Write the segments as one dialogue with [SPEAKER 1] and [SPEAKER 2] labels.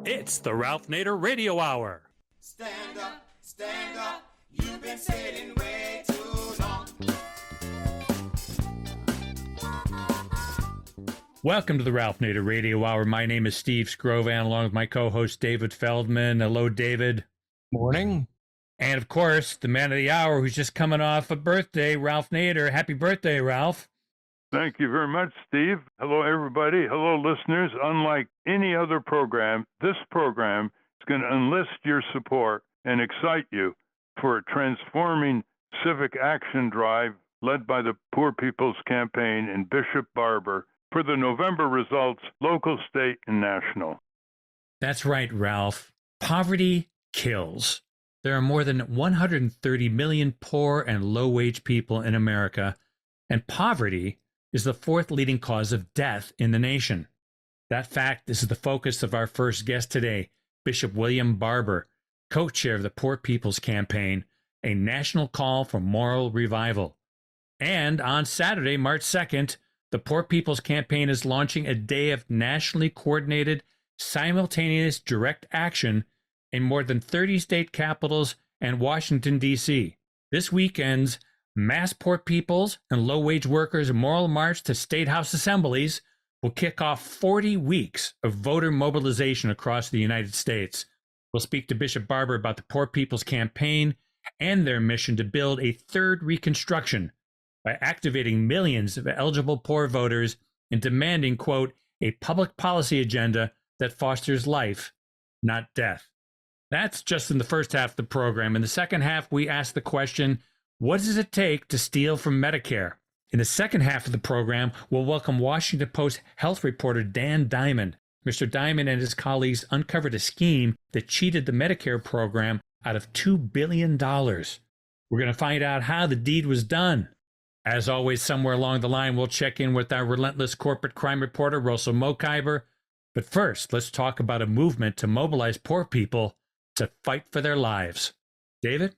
[SPEAKER 1] It's the Ralph Nader Radio Hour.
[SPEAKER 2] Stand up, you've been sitting way too long.
[SPEAKER 1] Welcome to the Ralph Nader Radio Hour. My name is Steve Scrovan, along with my co-host David Feldman. Hello, David.
[SPEAKER 3] Morning.
[SPEAKER 1] And of course, the man of the hour who's just coming off a birthday, Ralph Nader. Happy birthday, Ralph.
[SPEAKER 4] Thank you very much, Steve. Hello, everybody. Hello, listeners. Unlike any other program, this program is going to enlist your support and excite you for a transforming civic action drive led by the Poor People's Campaign and Bishop Barber for the November results, local, state, and national.
[SPEAKER 1] That's right, Ralph. Poverty kills. There are more than 130 million poor and low-wage people in America, and poverty is the fourth leading cause of death in the nation. That fact is the focus of our first guest today, Bishop William Barber, co-chair of the Poor People's Campaign, a national call for moral revival. And on Saturday, March 2nd, the Poor People's Campaign is launching a day of nationally coordinated, simultaneous direct action in more than 30 state capitals and Washington, D.C. This weekend's Mass Poor People's and Low-Wage Workers Moral March to State House Assemblies will kick off 40 weeks of voter mobilization across the United States. We'll speak to Bishop Barber about the Poor People's Campaign and their mission to build a third Reconstruction by activating millions of eligible poor voters and demanding, quote, a public policy agenda that fosters life, not death. That's just in the first half of the program. In the second half, we ask the question, what does it take to steal from Medicare? In the second half of the program, we'll welcome Washington Post health reporter Dan Diamond. Mr. Diamond and his colleagues uncovered a scheme that cheated the Medicare program out of $2 billion. We're going to find out how the deed was done. As always, somewhere along the line, we'll check in with our relentless corporate crime reporter, Russell Mokhiber. But first, let's talk about a movement to mobilize poor people to fight for their lives. David?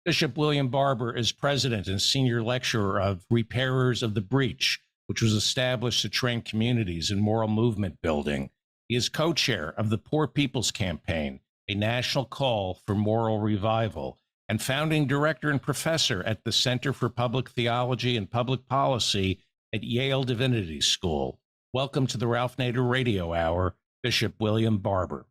[SPEAKER 3] Bishop William Barber is president and senior lecturer of Repairers of the Breach, which was established to train communities in moral movement building. He is co-chair of the Poor People's Campaign, a national call for moral revival, and founding director and professor at the Center for Public Theology and Public Policy at Yale Divinity School. Welcome to the Ralph Nader Radio Hour, Bishop William Barber.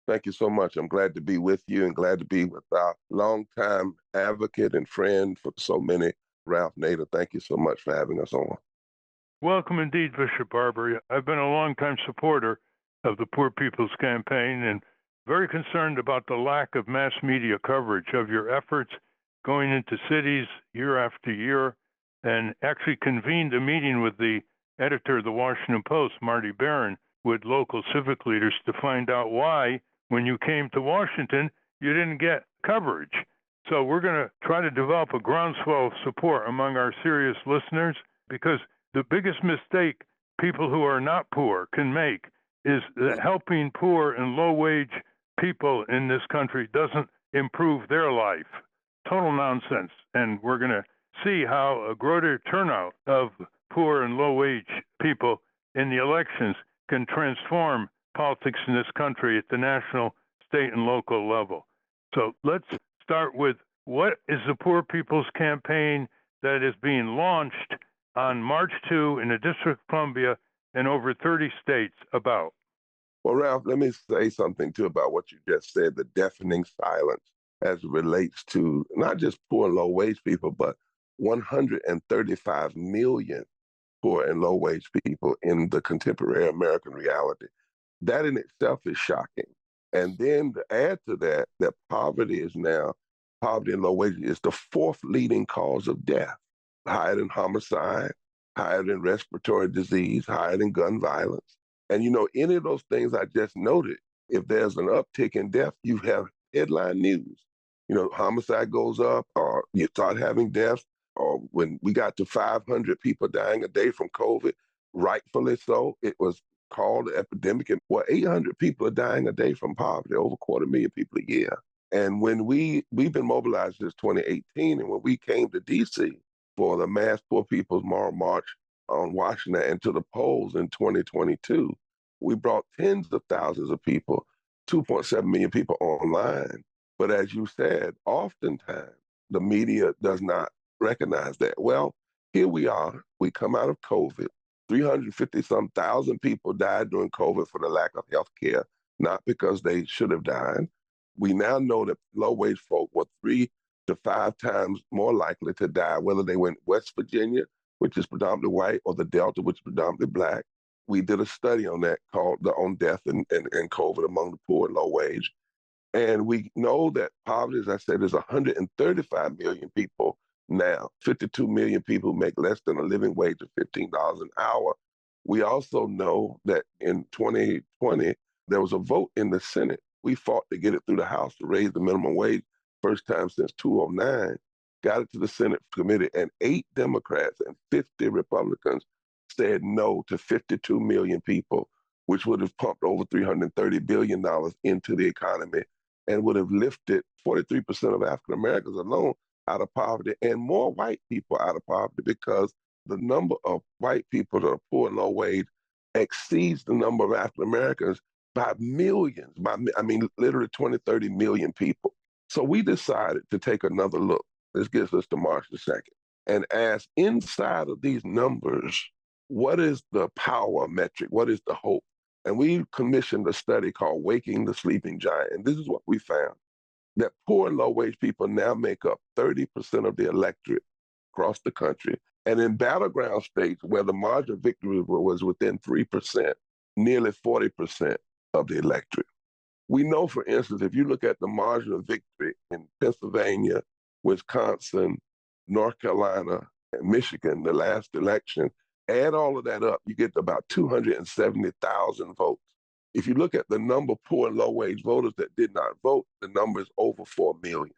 [SPEAKER 5] Thank you so much. I'm glad to be with you and glad to be with our longtime advocate and friend for so many, Ralph Nader. Thank you so much for having us on.
[SPEAKER 4] Welcome indeed, Bishop Barber. I've been a longtime supporter of the Poor People's Campaign and very concerned about the lack of mass media coverage of your efforts going into cities year after year, and actually convened a meeting with the editor of the Washington Post, Marty Barron, with local civic leaders to find out why, when you came to Washington, you didn't get coverage. So we're going to try to develop a groundswell of support among our serious listeners, because the biggest mistake people who are not poor can make is that helping poor and low-wage people in this country doesn't improve their life. Total nonsense. And we're going to see how a greater turnout of poor and low-wage people in the elections can transform politics in this country at the national, state, and local level. So let's start with, what is the Poor People's Campaign that is being launched on March 2 in the District of Columbia and over 30 states about?
[SPEAKER 5] Well, Ralph, let me say something too about what you just said, the deafening silence as it relates to not just poor and low-wage people, but 135 million poor and low-wage people in the contemporary American reality. That in itself is shocking. And then to add to that, that poverty and low wages is the fourth leading cause of death, higher than homicide, higher than respiratory disease, higher than gun violence. And, any of those things I just noted, if there's an uptick in death, you have headline news. Homicide goes up, or you start having deaths, or when we got to 500 people dying a day from COVID, rightfully so, it was called an epidemic. And 800 people are dying a day from poverty, over 250,000 people a year. And when we've been mobilized since 2018, and when we came to D.C. for the Mass Poor People's Moral March on Washington and to the polls in 2022, We brought tens of thousands of people, 2.7 million people online. But as you said, oftentimes the media does not recognize that. Well, here we are. We come out of COVID. 350 some thousand people died during COVID for the lack of health care, not because they should have died. We now know that low wage folk were 3 to 5 times more likely to die, whether they went West Virginia, which is predominantly white, or the Delta, which is predominantly black. We did a study on that called on death and COVID among the poor and low wage. And we know that poverty, as I said, is 135 million people now, 52 million people make less than a living wage of $15 an hour. We also know that in 2020, there was a vote in the Senate. We fought to get it through the House to raise the minimum wage, first time since 2009, got it to the Senate committee, and 8 Democrats and 50 Republicans said no to 52 million people, which would have pumped over $330 billion into the economy and would have lifted 43% of African Americans alone out of poverty and more white people out of poverty, because the number of white people that are poor and low wage exceeds the number of African Americans by millions, literally 20, 30 million people. So we decided to take another look. This gets us to March the 2nd and ask, inside of these numbers, what is the power metric? What is the hope? And we commissioned a study called Waking the Sleeping Giant. And this is what we found, that poor and low-wage people now make up 30% of the electorate across the country. And in battleground states where the margin of victory was within 3%, nearly 40% of the electorate. We know, for instance, if you look at the margin of victory in Pennsylvania, Wisconsin, North Carolina, and Michigan, the last election, add all of that up, you get about 270,000 votes. If you look at the number of poor and low-wage voters that did not vote, the number is over 4 million.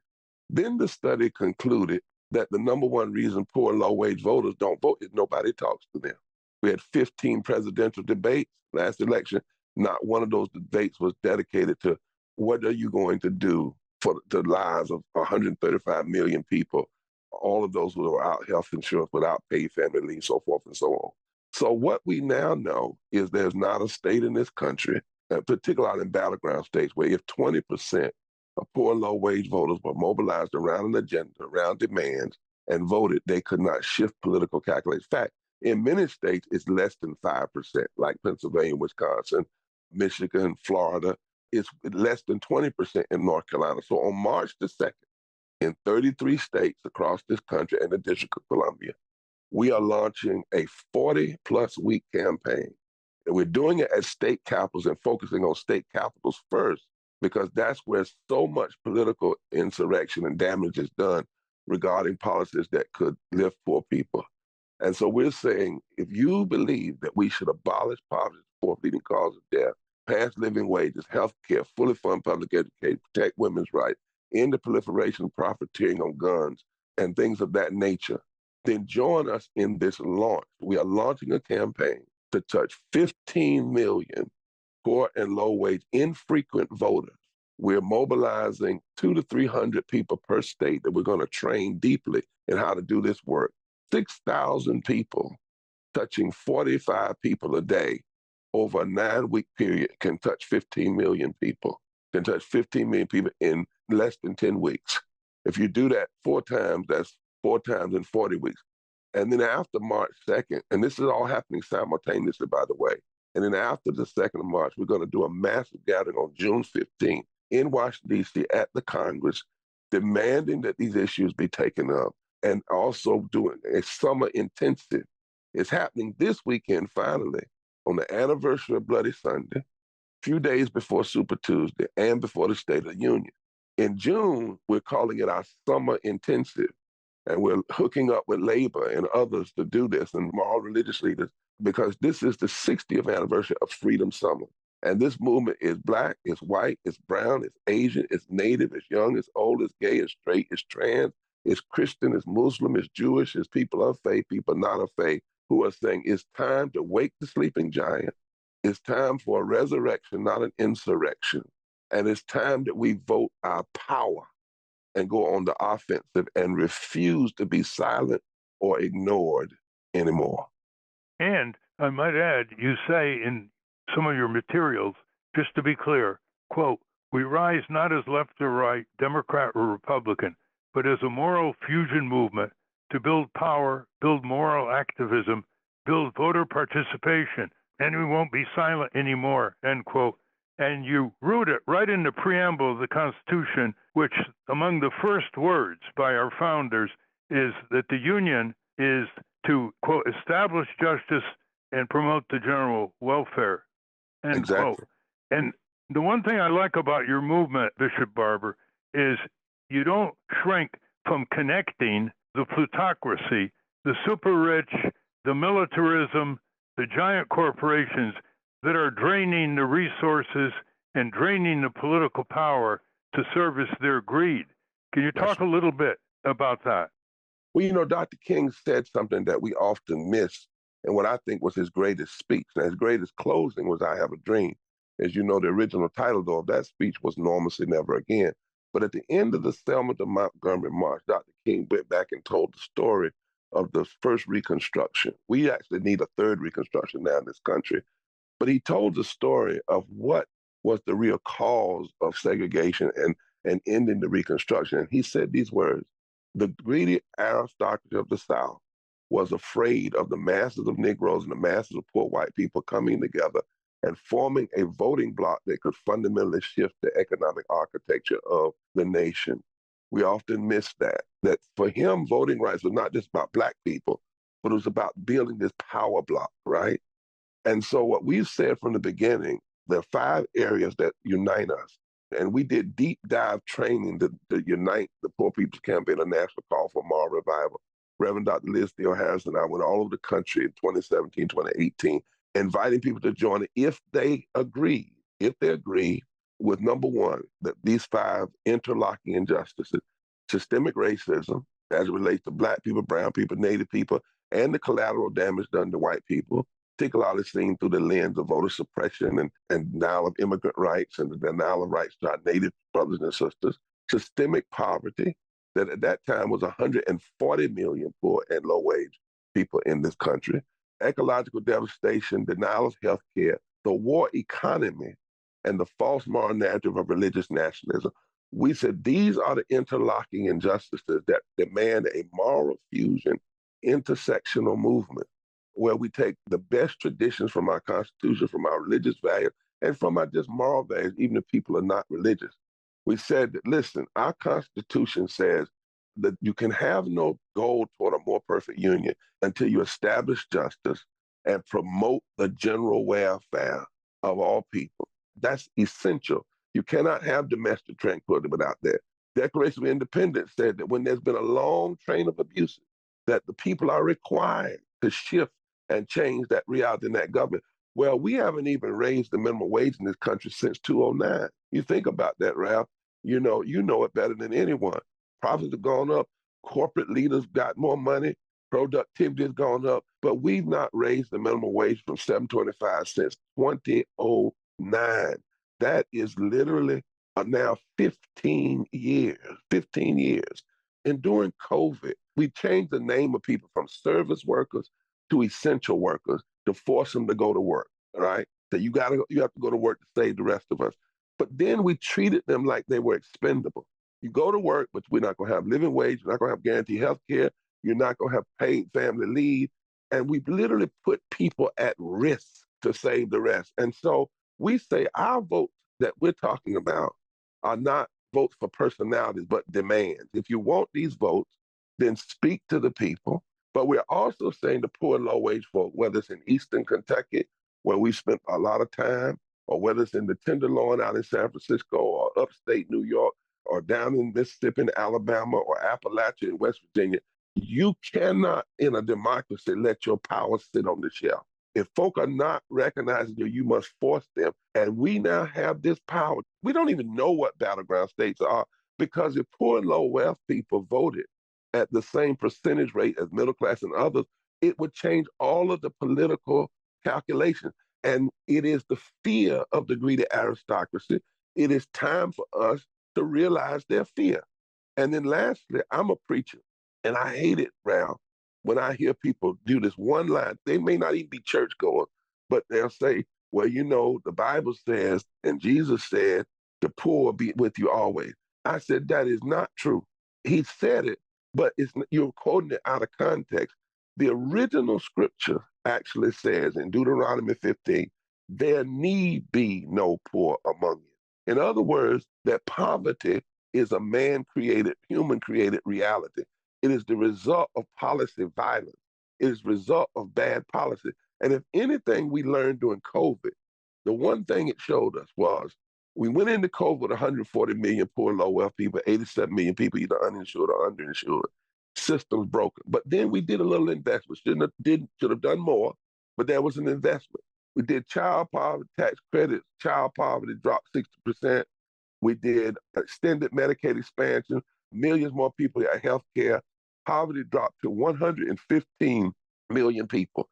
[SPEAKER 5] Then the study concluded that the number one reason poor and low-wage voters don't vote is nobody talks to them. We had 15 presidential debates last election. Not one of those debates was dedicated to what are you going to do for the lives of 135 million people, all of those without health insurance, without paid family leave, so forth and so on. So what we now know is there's not a state in this country, particularly in battleground states, where if 20% of poor and low-wage voters were mobilized around an agenda, around demands, and voted, they could not shift political calculations. In fact, in many states, it's less than 5%, like Pennsylvania, Wisconsin, Michigan, Florida. It's less than 20% in North Carolina. So on March the 2nd, in 33 states across this country and the District of Columbia, we are launching a 40-plus week campaign. And we're doing it at state capitals and focusing on state capitals first, because that's where so much political insurrection and damage is done regarding policies that could lift poor people. And so we're saying, if you believe that we should abolish poverty, the fourth leading cause of death, pass living wages, health care, fully fund public education, protect women's rights, end the proliferation of profiteering on guns, and things of that nature, then join us in this launch. We are launching a campaign to touch 15 million poor and low-wage infrequent voters. We're mobilizing 200 to 300 people per state that we're going to train deeply in how to do this work. 6,000 people touching 45 people a day over a 9-week period can touch 15 million people, can touch 15 million people in less than 10 weeks. If you do that 4 times, that's 4 times in 40 weeks. And then after March 2nd, and this is all happening simultaneously, by the way, and then after the 2nd of March, we're going to do a massive gathering on June 15th in Washington, D.C. at the Congress, demanding that these issues be taken up, and also doing a summer intensive. It's happening this weekend, finally, on the anniversary of Bloody Sunday, a few days before Super Tuesday, and before the State of the Union. In June, we're calling it our summer intensive, and we're hooking up with labor and others to do this, and all religious leaders, because this is the 60th anniversary of Freedom Summer. And this movement is Black, it's white, it's brown, it's Asian, it's Native, it's young, it's old, it's gay, it's straight, it's trans, it's Christian, it's Muslim, it's Jewish, it's people of faith, people not of faith, who are saying it's time to wake the sleeping giant. It's time for a resurrection, not an insurrection. And it's time that we vote our power and go on the offensive and refuse to be silent or ignored anymore.
[SPEAKER 4] And I might add, you say in some of your materials, just to be clear, quote, we rise not as left or right, Democrat or Republican, but as a moral fusion movement to build power, build moral activism, build voter participation, and we won't be silent anymore, end quote. And you root it right in the preamble of the Constitution, which among the first words by our founders is that the Union is to, quote, establish justice and promote the general welfare, end
[SPEAKER 5] Exactly.
[SPEAKER 4] quote. And the one thing I like about your movement, Bishop Barber, is you don't shrink from connecting the plutocracy, the super rich, the militarism, the giant corporations that are draining the resources and draining the political power to service their greed. Can you talk a little bit about that?
[SPEAKER 5] Well, Dr. King said something that we often miss, and what I think was his greatest speech. Now, his greatest closing was I Have a Dream. As you know, the original title, though, of that speech was Normalcy Never Again. But at the end of the Selma to Montgomery March, Dr. King went back and told the story of the first Reconstruction. We actually need a third Reconstruction now in this country. But he told the story of what was the real cause of segregation and ending the Reconstruction. And he said these words: the greedy aristocracy of the South was afraid of the masses of Negroes and the masses of poor white people coming together and forming a voting bloc that could fundamentally shift the economic architecture of the nation. We often miss that for him, voting rights was not just about Black people, but it was about building this power block, right? And so what we've said from the beginning, there are 5 areas that unite us. And we did deep dive training to unite the Poor People's Campaign, a national call for moral revival. Reverend Dr. Liz Theo Harris and I went all over the country in 2017, 2018, inviting people to join it if they agree with number 1, that these 5 interlocking injustices: systemic racism as it relates to Black people, brown people, Native people, and the collateral damage done to white people, particularly seen through the lens of voter suppression and denial of immigrant rights and the denial of rights to our Native brothers and sisters. Systemic poverty, that at that time was 140 million poor and low-wage people in this country. Ecological devastation, denial of health care, the war economy, and the false moral narrative of religious nationalism. We said these are the interlocking injustices that demand a moral fusion, intersectional movement, where we take the best traditions from our Constitution, from our religious values, and from our just moral values, even if people are not religious. We said that, listen, our Constitution says that you can have no goal toward a more perfect union until you establish justice and promote the general welfare of all people. That's essential. You cannot have domestic tranquility without that. Declaration of Independence said that when there's been a long train of abuses, that the people are required to shift and change that reality in that government. Well, we haven't even raised the minimum wage in this country since 2009. You think about that, Ralph. You know it better than anyone. Profits have gone up. Corporate leaders got more money. Productivity has gone up. But we've not raised the minimum wage from $7.25 since 2009. That is literally now 15 years. 15 years. And during COVID, we changed the name of people from service workers to essential workers to force them to go to work, right? So you have to go to work to save the rest of us. But then we treated them like they were expendable. You go to work, but we're not going to have living wage. You're not going to have guaranteed health care. You're not going to have paid family leave. And we've literally put people at risk to save the rest. And so we say our votes that we're talking about are not votes for personalities, but demands. If you want these votes, then speak to the people. But we're also saying the poor and low-wage folk, whether it's in Eastern Kentucky, where we spent a lot of time, or whether it's in the Tenderloin out in San Francisco, or upstate New York, or down in Mississippi and Alabama, or Appalachia in West Virginia, you cannot, in a democracy, let your power sit on the shelf. If folk are not recognizing you, you must force them. And we now have this power. We don't even know what battleground states are, because if poor and low wealth people voted at the same percentage rate as middle class and others, it would change all of the political calculations. And it is the fear of the greedy aristocracy. It is time for us to realize their fear. And then lastly, I'm a preacher, and I hate it, Ralph, when I hear people do this one line. They may not even be churchgoers, but they'll say, Well, you know, the Bible says, and Jesus said, the poor will be with you always. I said, that is not true. He said it, but you're quoting it out of context. The original scripture actually says in Deuteronomy 15, there need be no poor among you. In other words, that poverty is a man-created, human-created reality. It is the result of policy violence. It is the result of bad policy. And if anything we learned during COVID, the one thing it showed us was we went into COVID with 140 million poor, low wealth people, 87 million people either uninsured or underinsured. Systems broken. But then we did a little investment. Should have done more, but there was an investment. We did child poverty tax credits. Child poverty dropped 60%. We did extended Medicaid expansion. Millions more people got health care. Poverty dropped to 115 million people.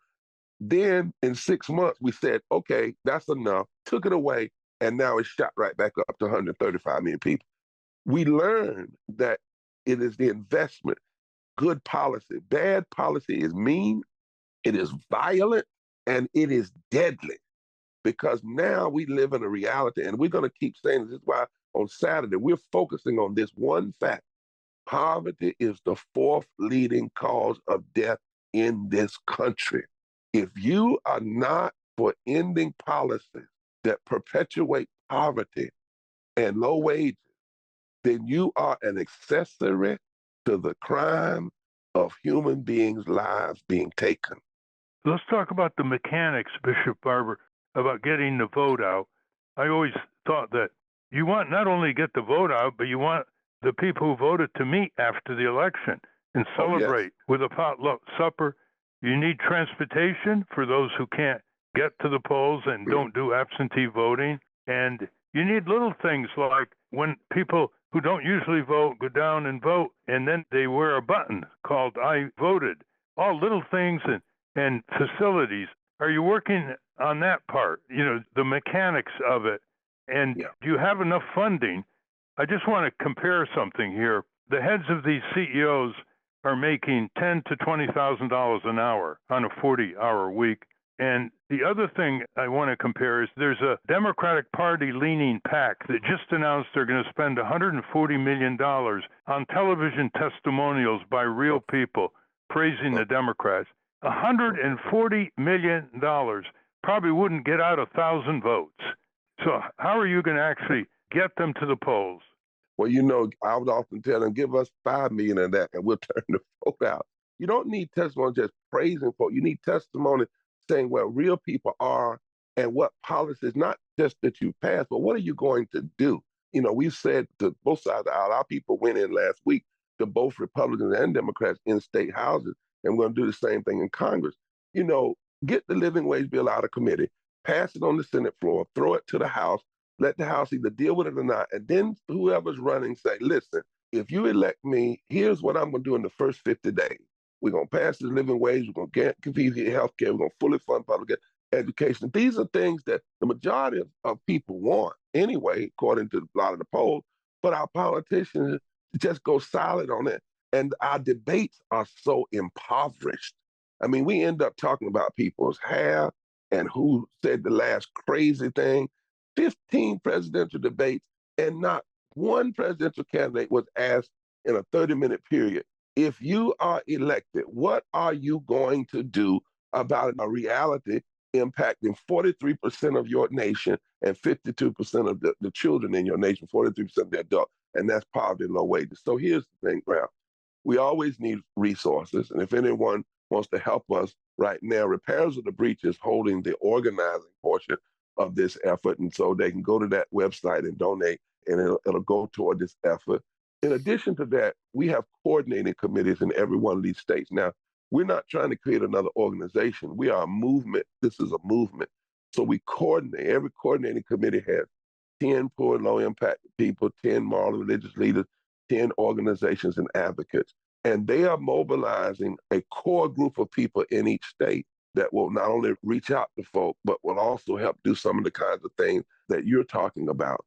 [SPEAKER 5] Then in 6 months, we said, okay, that's enough, took it away, and now it's shot right back up to 135 million people. We learned that it is the investment, good policy. Bad policy is mean, it is violent, and it is deadly. Because now we live in a reality, and we're going to keep saying this is why on Saturday we're focusing on this one fact. Poverty is the fourth leading cause of death in this country. If you are not for ending policies that perpetuate poverty and low wages, then you are an accessory to the crime of human beings' lives being taken.
[SPEAKER 4] Let's talk about the mechanics, Bishop Barber, about getting the vote out. I always thought that you want not only to get the vote out, but you want the people who voted to meet after the election and celebrate with a potluck supper. You need transportation for those who can't get to the polls and don't do absentee voting. And you need little things like when people who don't usually vote go down and vote, and then they wear a button called I voted. All little things and facilities. Are you working on that part? You know, the mechanics of it. And do you have enough funding? I just want to compare something here. The heads of these CEOs are making $10,000 to $20,000 an hour on a 40-hour week. And the other thing I want to compare is there's a Democratic Party leaning PAC that just announced they're going to spend $140 million on television testimonials by real people praising the Democrats. $140 million probably wouldn't get out 1,000 votes. So how are you going to actually get them to the polls?
[SPEAKER 5] Well, you know, I would often tell them, give us 5 million of that and we'll turn the vote out. You don't need testimony just praising folk. You need testimony saying where real people are and what policies, not just that you pass, but what are you going to do? You know, we've said to both sides of the aisle, our people went in last week to both Republicans and Democrats in state houses, and we're going to do the same thing in Congress. You know, get the living wage bill out of committee, pass it on the Senate floor, throw it to the House, let the House either deal with it or not, and then whoever's running say, listen, if you elect me, here's what I'm going to do in the first 50 days. We're going to pass the living wage, we're going to guarantee health care, we're going to fully fund public education. These are things that the majority of people want anyway, according to a lot of the polls, but our politicians just go silent on it. And our debates are so impoverished. I mean, we end up talking about people's hair and who said the last crazy thing. 15 presidential debates, and not one presidential candidate was asked in a 30-minute period, if you are elected, what are you going to do about a reality impacting 43% of your nation and 52% of the children in your nation, 43% of the adults, and that's poverty and low wages. So here's the thing, Ralph. We always need resources, and if anyone wants to help us right now, Repairs of the Breach is holding the organizing portion of this effort, and so they can go to that website and donate, and it'll go toward this effort. In addition to that, we have coordinating committees in every one of these states. Now, we're not trying to create another organization. We are a movement. This is a movement. So we coordinate. Every coordinating committee has 10 poor and low-impact people, 10 moral and religious leaders, 10 organizations and advocates. And they are mobilizing a core group of people in each state that will not only reach out to folk, but will also help do some of the kinds of things that you're talking about.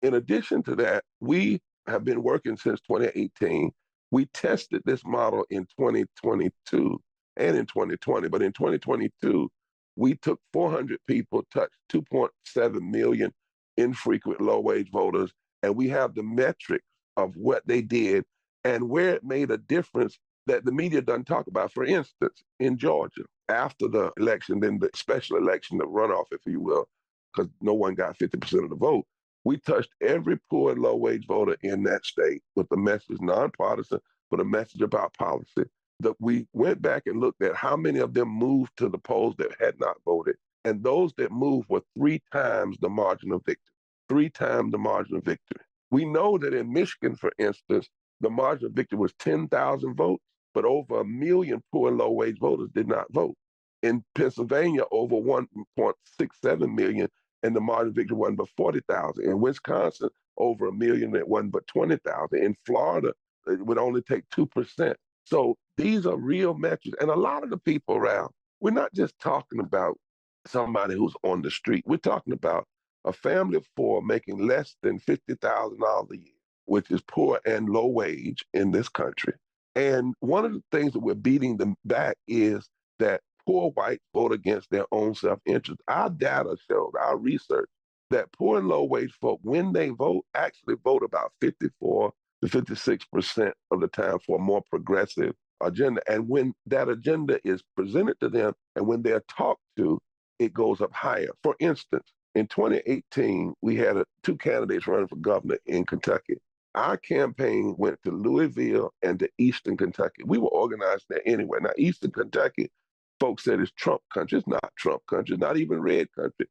[SPEAKER 5] In addition to that, we have been working since 2018. We tested this model in 2022 and in 2020, but in 2022, We took 400 people, touched 2.7 million infrequent low-wage voters, and we have the metrics of what they did and where it made a difference that the media doesn't talk about. For instance, in Georgia, after the election, then the special election, the runoff, if you will, because no one got 50% of the vote, we touched every poor and low-wage voter in that state with a message, nonpartisan, but a message about policy. That we went back and looked at how many of them moved to the polls that had not voted. And those that moved were 3 times the margin of victory, 3 times the margin of victory. We know that in Michigan, for instance, the margin of victory was 10,000 votes, but over 1 million poor and low-wage voters did not vote. In Pennsylvania, over 1.67 million, and the margin of victory wasn't but 40,000. In Wisconsin, over 1 million, it wasn't but 20,000. In Florida, it would only take 2%. So these are real metrics. And a lot of the people around, we're not just talking about somebody who's on the street. We're talking about a family of 4 making less than $50,000 a year, which is poor and low wage in this country. And one of the things that we're beating them back is that poor whites vote against their own self-interest. Our data shows, our research, that poor and low-wage folk, when they vote, actually vote about 54 to 56% of the time for a more progressive agenda. And when that agenda is presented to them and when they're talked to, it goes up higher. For instance, in 2018, we had 2 candidates running for governor in Kentucky. Our campaign went to Louisville and to Eastern Kentucky. We were organized there anyway. Now, Eastern Kentucky, folks said it's Trump country. It's not Trump country, not even red country.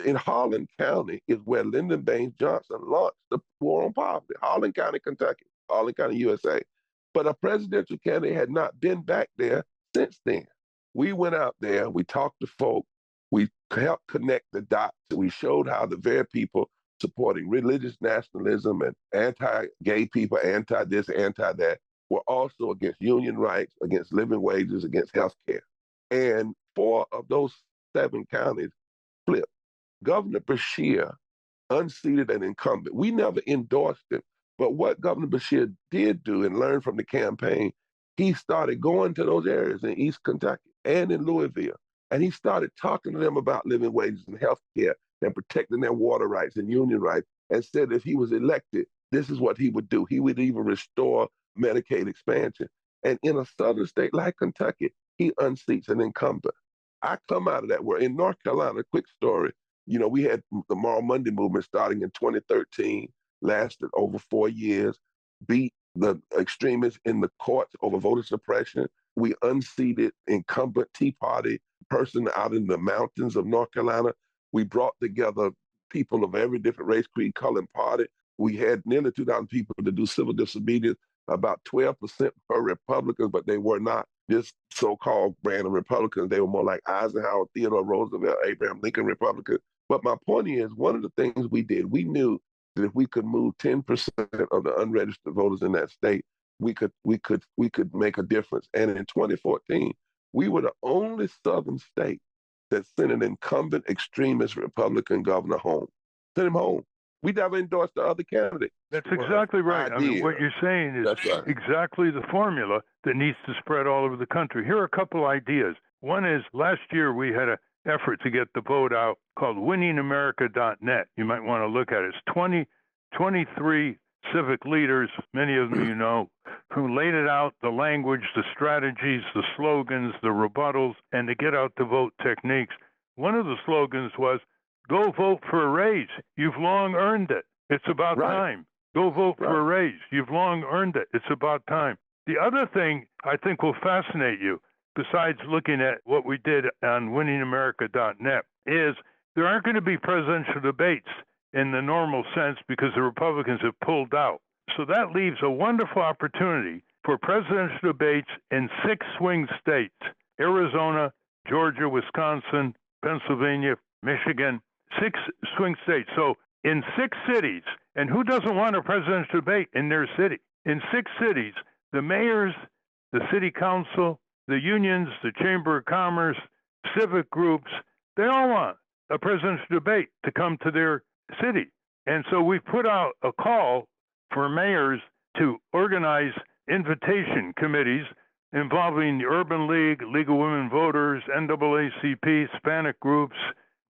[SPEAKER 5] In Harlan County is where Lyndon Baines Johnson launched the war on poverty. Harlan County, Kentucky, Harlan County, USA. But a presidential candidate had not been back there since then. We went out there, we talked to folk, we helped connect the dots. We showed how the very people supporting religious nationalism and anti-gay people, anti-this, anti-that, were also against union rights, against living wages, against health care. And 4 of those 7 counties flipped. Governor Beshear unseated an incumbent. We never endorsed him. But what Governor Beshear did do and learn from the campaign, he started going to those areas in East Kentucky and in Louisville. And he started talking to them about living wages and health care and protecting their water rights and union rights, and said if he was elected, this is what he would do. He would even restore Medicaid expansion. And in a southern state like Kentucky, he unseats an incumbent. I come out of that where in North Carolina, quick story, we had the Moral Monday movement starting in 2013, lasted over 4 years, beat the extremists in the courts over voter suppression. We unseated incumbent Tea Party person out in the mountains of North Carolina. We brought together people of every different race, creed, color, and party. We had nearly 2,000 people to do civil disobedience. About 12% were Republicans, but they were not this so-called brand of Republicans. They were more like Eisenhower, Theodore Roosevelt, Abraham Lincoln Republicans. But my point is, one of the things we did, we knew that if we could move 10% of the unregistered voters in that state, we could make a difference. And in 2014, we were the only southern state that sent an incumbent extremist Republican governor home. Sent him home. We never endorsed the other candidate.
[SPEAKER 4] That's exactly right. I mean, what you're saying is
[SPEAKER 5] right.
[SPEAKER 4] exactly the formula that needs to spread all over the country. Here are a couple ideas. One is last year we had an effort to get the vote out called winningamerica.net. You might want to look at it. It's 23 civic leaders, many of them you know, who laid it out, the language, the strategies, the slogans, the rebuttals, and the get out the vote techniques. One of the slogans was, go vote for a raise. You've long earned it. It's about time. Go vote for a raise. You've long earned it. It's about time. The other thing I think will fascinate you, besides looking at what we did on winningamerica.net, is there aren't going to be presidential debates in the normal sense because the Republicans have pulled out. So that leaves a wonderful opportunity for presidential debates in 6 swing states: Arizona, Georgia, Wisconsin, Pennsylvania, Michigan, 6 swing states. So in 6 cities, and who doesn't want a presidential debate in their city? In 6 cities, the mayors, the city council, the unions, the Chamber of Commerce, civic groups, they all want a presidential debate to come to their city. And so we put out a call for mayors to organize invitation committees involving the Urban League, League of Women Voters, NAACP, Hispanic groups,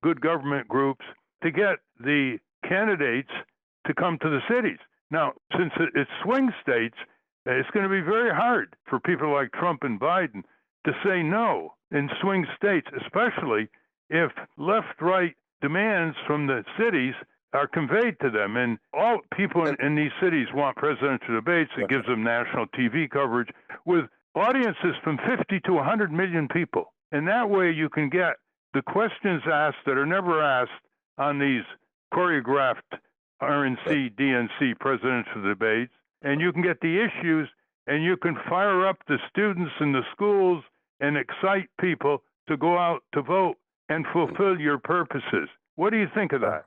[SPEAKER 4] good government groups, to get the candidates to come to the cities. Now, since it's swing states, it's going to be very hard for people like Trump and Biden to say no in swing states, especially if left-right demands from the cities are conveyed to them. And all people in these cities want presidential debates. It gives them national TV coverage with audiences from 50 to 100 million people. And that way you can get the questions asked that are never asked on these choreographed RNC, DNC presidential debates. And you can get the issues, and you can fire up the students in the schools and excite people to go out to vote and fulfill your purposes. What do you think of that?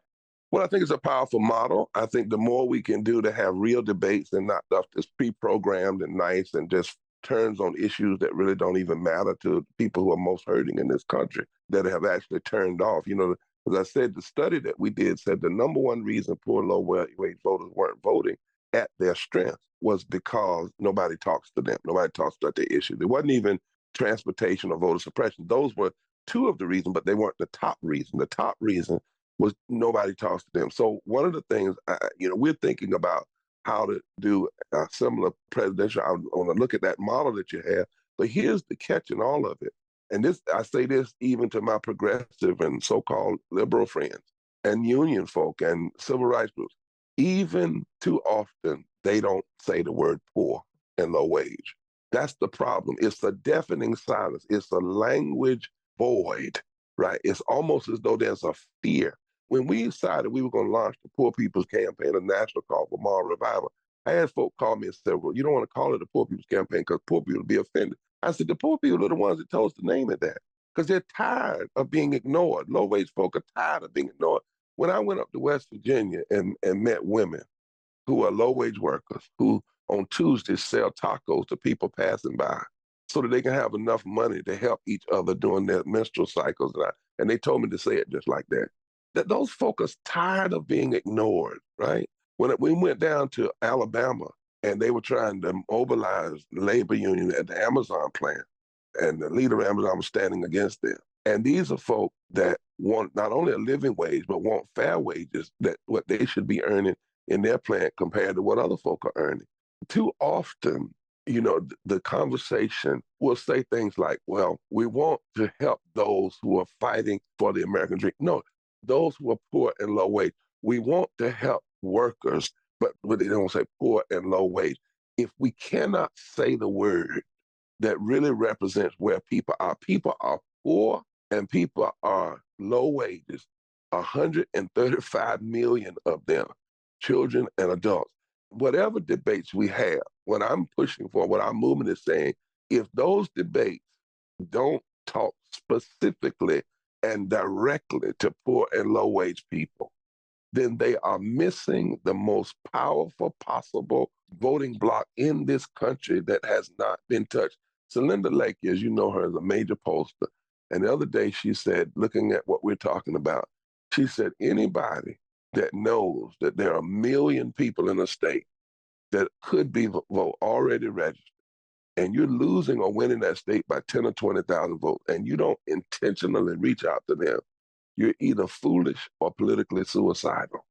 [SPEAKER 5] Well, I think it's a powerful model. I think the more we can do to have real debates and not stuff that's pre-programmed and nice and just turns on issues that really don't even matter to people who are most hurting in this country, that have actually turned off. You know, as I said, the study that we did said the number one reason poor and low-wage voters weren't voting at their strength was because nobody talks to them. Nobody talks about their issues. It wasn't even transportation or voter suppression. Those were two of the reasons, but they weren't the top reason. The top reason was nobody talks to them. So one of the things, we're thinking about how to do a similar presidential. I want to look at that model that you have. But here's the catch in all of it. And this, I say this even to my progressive and so-called liberal friends and union folk and civil rights groups. Even too often, they don't say the word poor and low wage. That's the problem. It's a deafening silence. It's a language void, right? It's almost as though there's a fear. When we decided we were going to launch the Poor People's Campaign, a national call for moral revival, I had folk call me and said, well, you don't want to call it the Poor People's Campaign because poor people will be offended. I said, the poor people are the ones that told us to name it that because they're tired of being ignored. Low-wage folk are tired of being ignored. When I went up to West Virginia and met women who are low-wage workers who on Tuesdays sell tacos to people passing by so that they can have enough money to help each other during their menstrual cycles, and they told me to say it just like that. That those folk are tired of being ignored, right? When we went down to Alabama and they were trying to mobilize the labor union at the Amazon plant, and the leader of Amazon was standing against them. And these are folk that want not only a living wage, but want fair wages, that what they should be earning in their plant compared to what other folk are earning. Too often, the conversation will say things like, well, we want to help those who are fighting for the American dream. No, those who are poor and low wage. We want to help workers, but they don't say poor and low wage. If we cannot say the word that really represents where people are poor and people are low wages, 135 million of them, children and adults. Whatever debates we have, what I'm pushing for, what our movement is saying, if those debates don't talk specifically and directly to poor and low wage people, then they are missing the most powerful possible voting bloc in this country that has not been touched. Celinda Lake, as you know her, is a major pollster. And the other day she said, looking at what we're talking about, she said, anybody that knows that there are 1 million people in a state that could be vote already registered, and you're losing or winning that state by 10 or 20,000 votes, and you don't intentionally reach out to them, you're either foolish or politically suicidal.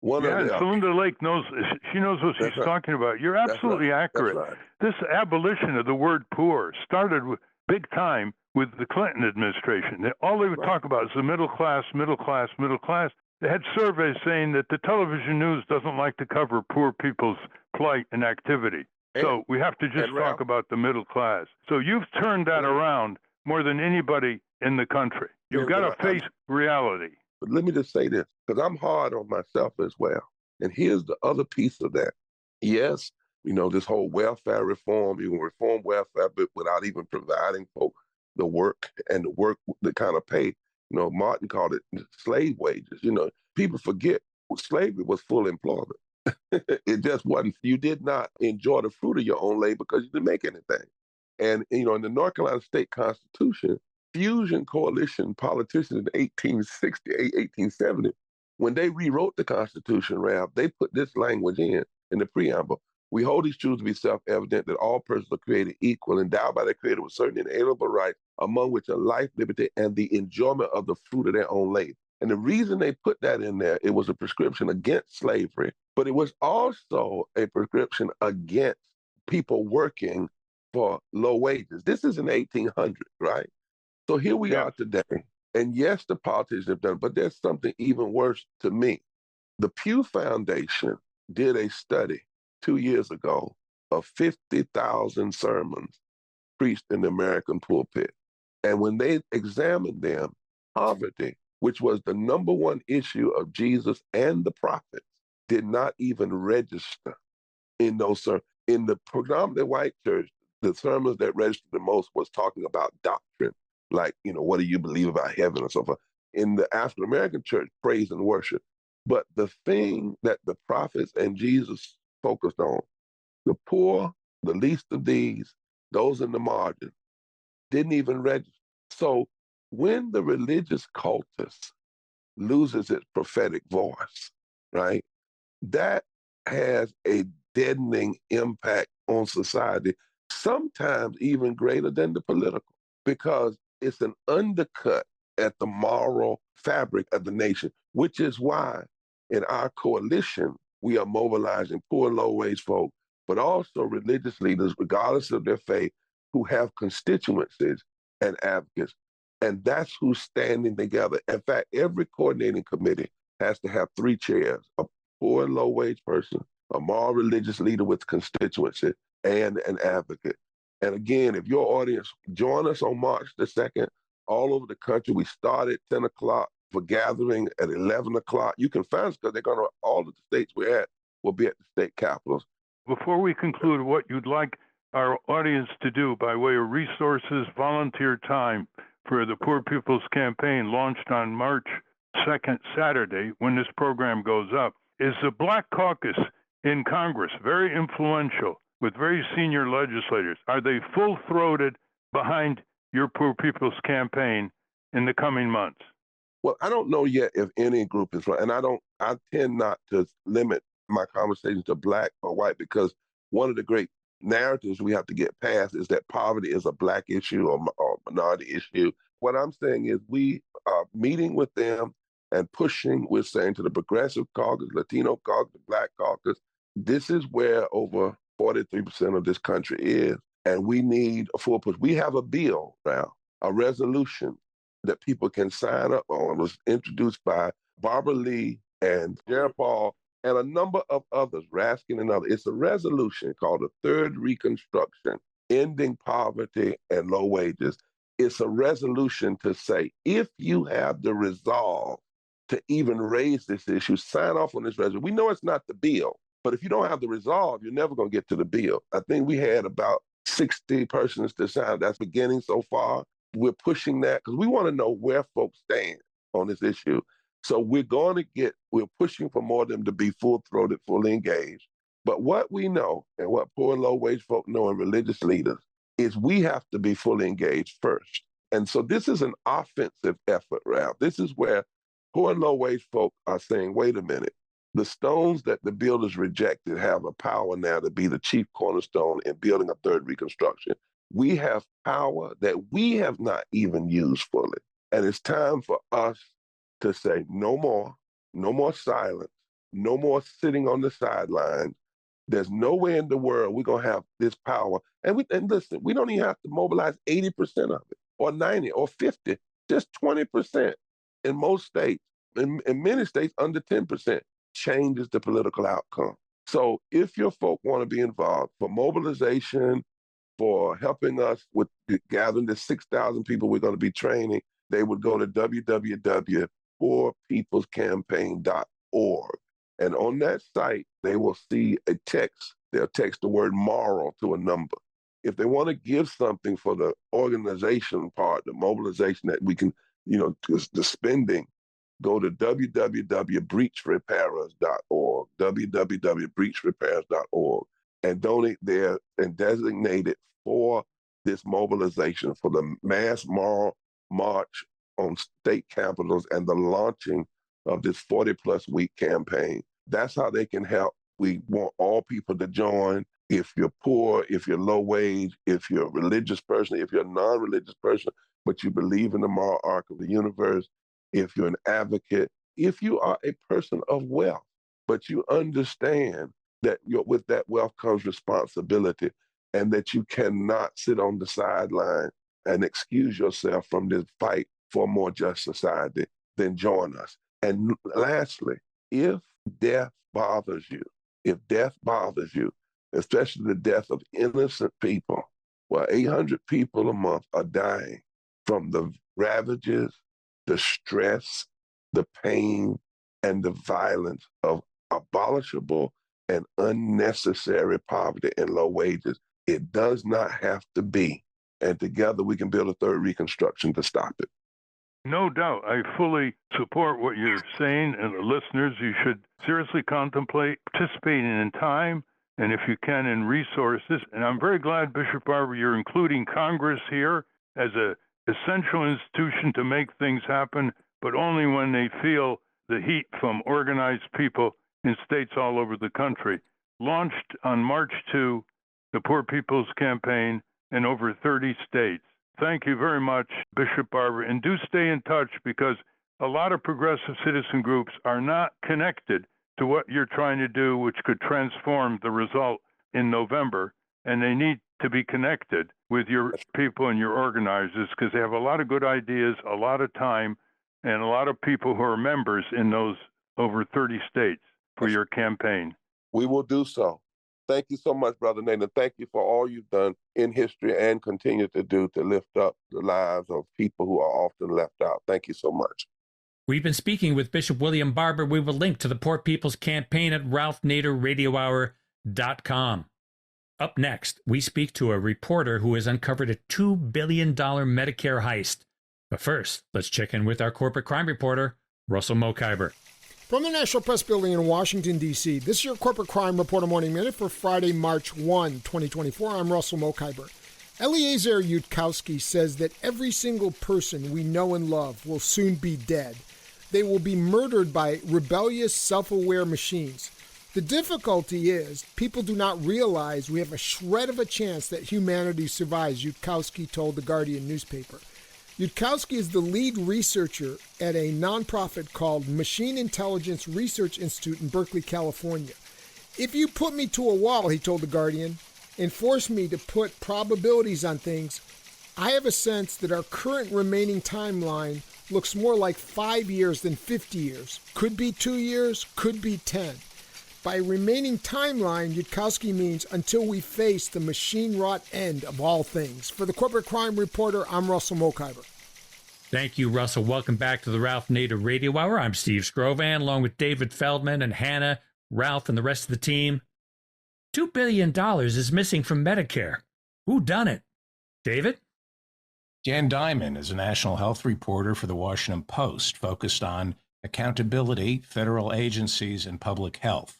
[SPEAKER 4] Celinda Lake knows, she knows what she's talking about. You're absolutely accurate.
[SPEAKER 5] Right.
[SPEAKER 4] This abolition of the word poor started big time with the Clinton administration. All they would talk about is the middle class, middle class, middle class. They had surveys saying that the television news doesn't like to cover poor people's plight and activity. So we have to just talk about the middle class. So you've turned that around more than anybody in the country. You've got to face reality.
[SPEAKER 5] But let me just say this, because I'm hard on myself as well. And here's the other piece of that. Yes, this whole welfare reform, you can reform welfare, but without even providing folk the work and the kind of pay. Martin called it slave wages. People forget slavery was full employment. It just wasn't. You did not enjoy the fruit of your own labor because you didn't make anything. And, in the North Carolina State Constitution, Fusion Coalition politicians in 1868, 1870, when they rewrote the Constitution, Ralph, they put this language in the preamble. We hold these truths to be self-evident that all persons are created equal, endowed by their Creator with certain inalienable rights, among which are life, liberty, and the enjoyment of the fruit of their own labor. And the reason they put that in there, it was a prescription against slavery, but it was also a prescription against people working for low wages. This is in 1800, right? So here we are today. And yes, the politicians have done, but there's something even worse to me. The Pew Foundation did a study 2 years ago of 50,000 sermons preached in the American pulpit. And when they examined them, poverty, which was the number one issue of Jesus and the prophets, did not even register in those sermons. In the predominantly white church, the sermons that registered the most was talking about doctrine, like, what do you believe about heaven and so forth. In the African American church, praise and worship. But the thing that the prophets and Jesus focused on, the poor, the least of these, those in the margin, didn't even register. So when the religious cultus loses its prophetic voice, right, that has a deadening impact on society, sometimes even greater than the political, because it's an undercut at the moral fabric of the nation, which is why in our coalition, we are mobilizing poor and low-wage folk, but also religious leaders, regardless of their faith, who have constituencies and advocates. And that's who's standing together. In fact, every coordinating committee has to have 3 chairs, a poor and low-wage person, a moral religious leader with constituency, and an advocate. And again, if your audience, join us on March the 2nd, all over the country. We start at 10 o'clock for gathering at 11 o'clock. You can find us because they're going to, all of the states we're at will be at the state capitals.
[SPEAKER 4] Before we conclude, what you'd like our audience to do by way of resources, volunteer time for the Poor People's Campaign, launched on March 2nd, Saturday, when this program goes up, is the Black Caucus in Congress, very influential, with very senior legislators. Are they full-throated behind your Poor People's Campaign in the coming months?
[SPEAKER 5] Well, I don't know yet if any group is right. And I tend not to limit my conversation to Black or white, because one of the great narratives we have to get past is that poverty is a Black issue or minority issue. What I'm saying is we are meeting with them and pushing, we're saying to the Progressive Caucus, Latino Caucus, the Black Caucus, this is where over 43% of this country is, and we need a full push. We have a bill now, a resolution that people can sign up on. It was introduced by Barbara Lee and Jared Paul and a number of others, Raskin and others. It's a resolution called the Third Reconstruction, Ending Poverty and Low Wages. It's a resolution to say, if you have the resolve to even raise this issue, sign off on this resolution. We know it's not the bill, but if you don't have the resolve, you're never going to get to the bill. I think we had about 60 persons to sign. That's beginning so far. We're pushing that because we want to know where folks stand on this issue. So we're pushing for more of them to be full-throated, fully engaged. But what we know, and what poor and low-wage folk know, and religious leaders, is we have to be fully engaged first. And so this is an offensive effort, Ralph. This is where poor and low-wage folk are saying, wait a minute, the stones that the builders rejected have a power now to be the chief cornerstone in building a third reconstruction. We have power that we have not even used fully. And it's time for us to say no more silence, no more sitting on the sidelines. There's no way in the world we're going to have this power. And listen, we don't even have to mobilize 80% of it, or 90, or 50, just 20% in most states. In many states, under 10% changes the political outcome. So if your folk want to be involved for mobilization, for helping us with gathering the 6,000 people we're going to be training, they would go to www.poorpeoplescampaign.org. And on that site, they will see a text. They'll text the word moral to a number. If they want to give something for the organization part, the mobilization that we can, the spending, go to www.breachrepairers.org, www.breachrepairers.org, and donate there and designate it for this mobilization, for the mass moral march on state capitals and the launching of this 40-plus week campaign. That's how they can help We want all people to join. If you're poor, if you're low wage, if you're a religious person, if you're a non-religious person, but you believe in the moral arc of the universe, if you're an advocate, if you are a person of wealth, but you understand that with that wealth comes responsibility and that you cannot sit on the sideline and excuse yourself from this fight for a more just society, then join us. And lastly, if death bothers you, especially the death of innocent people, well, 800 people a month are dying from the ravages, the stress, the pain, and the violence of abolishable and unnecessary poverty and low wages. It does not have to be. And together we can build a third Reconstruction to stop it.
[SPEAKER 4] No doubt. I fully support what you're saying. And the listeners, you should seriously contemplate participating in time and, if you can, in resources. And I'm very glad, Bishop Barber, you're including Congress here as an essential institution to make things happen, but only when they feel the heat from organized people in states all over the country. Launched on March 2, the Poor People's Campaign in over 30 states. Thank you very much, Bishop Barber. And do stay in touch, because a lot of progressive citizen groups are not connected to what you're trying to do, which could transform the result in November. And they need to be connected with your people and your organizers, because they have a lot of good ideas, a lot of time, and a lot of people who are members in those over 30 states for your campaign.
[SPEAKER 5] We will do so. Thank you so much, Brother Nader. Thank you for all you've done in history and continue to do to lift up the lives of people who are often left out. Thank you so much.
[SPEAKER 1] We've been speaking with Bishop William Barber. We will link to the Poor People's Campaign at ralphnaderradiohour.com. Up next, we speak to a reporter who has uncovered a $2 billion Medicare heist. But first, let's check in with our corporate crime reporter, Russell Mokhiber.
[SPEAKER 6] From the National Press Building in Washington, D.C., this is your Corporate Crime Reporter Morning Minute for Friday, March 1, 2024. I'm Russell Mokhiber. Eliezer Yudkowsky says that every single person we know and love will soon be dead. They will be murdered by rebellious, self-aware machines. The difficulty is people do not realize we have a shred of a chance that humanity survives, Yudkowsky told the Guardian newspaper. Yudkowsky is the lead researcher at a nonprofit called Machine Intelligence Research Institute in Berkeley, California. If you put me to a wall, he told The Guardian, and force me to put probabilities on things, I have a sense that our current remaining timeline looks more like 5 years than 50 years. Could be 2 years, could be 10. By remaining timeline, Yudkowsky means until we face the machine-wrought end of all things. For the Corporate Crime Reporter, I'm Russell Mokhiber.
[SPEAKER 1] Thank you, Russell. Welcome back to the Ralph Nader Radio Hour. I'm Steve Scrovan, along with David Feldman and Hannah, Ralph, and the rest of the team. $2 billion is missing from Medicare. Who done it? David?
[SPEAKER 3] Dan Diamond is a national health reporter for the Washington Post, focused on accountability, federal agencies, and public health.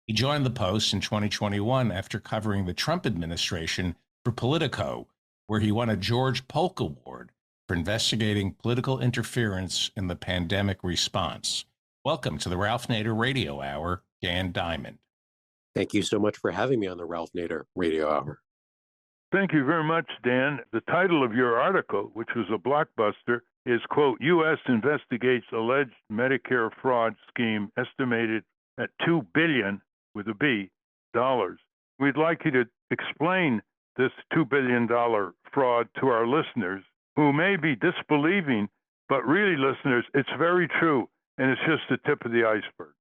[SPEAKER 3] He joined the Post in 2021 after covering the Trump administration for Politico, where he won a George Polk Award for investigating political interference in the pandemic response. Welcome to the Ralph Nader Radio Hour, Dan Diamond.
[SPEAKER 7] Thank you so much for having me on the Ralph Nader Radio Hour.
[SPEAKER 4] Thank you very much, Dan. The title of your article, which was a blockbuster, is, quote, U.S. investigates alleged Medicare fraud scheme estimated at $2 billion, with a B, dollars. We'd like you to explain this $2 billion fraud to our listeners who may be disbelieving, but really, listeners, it's very true, and it's just the tip of the iceberg.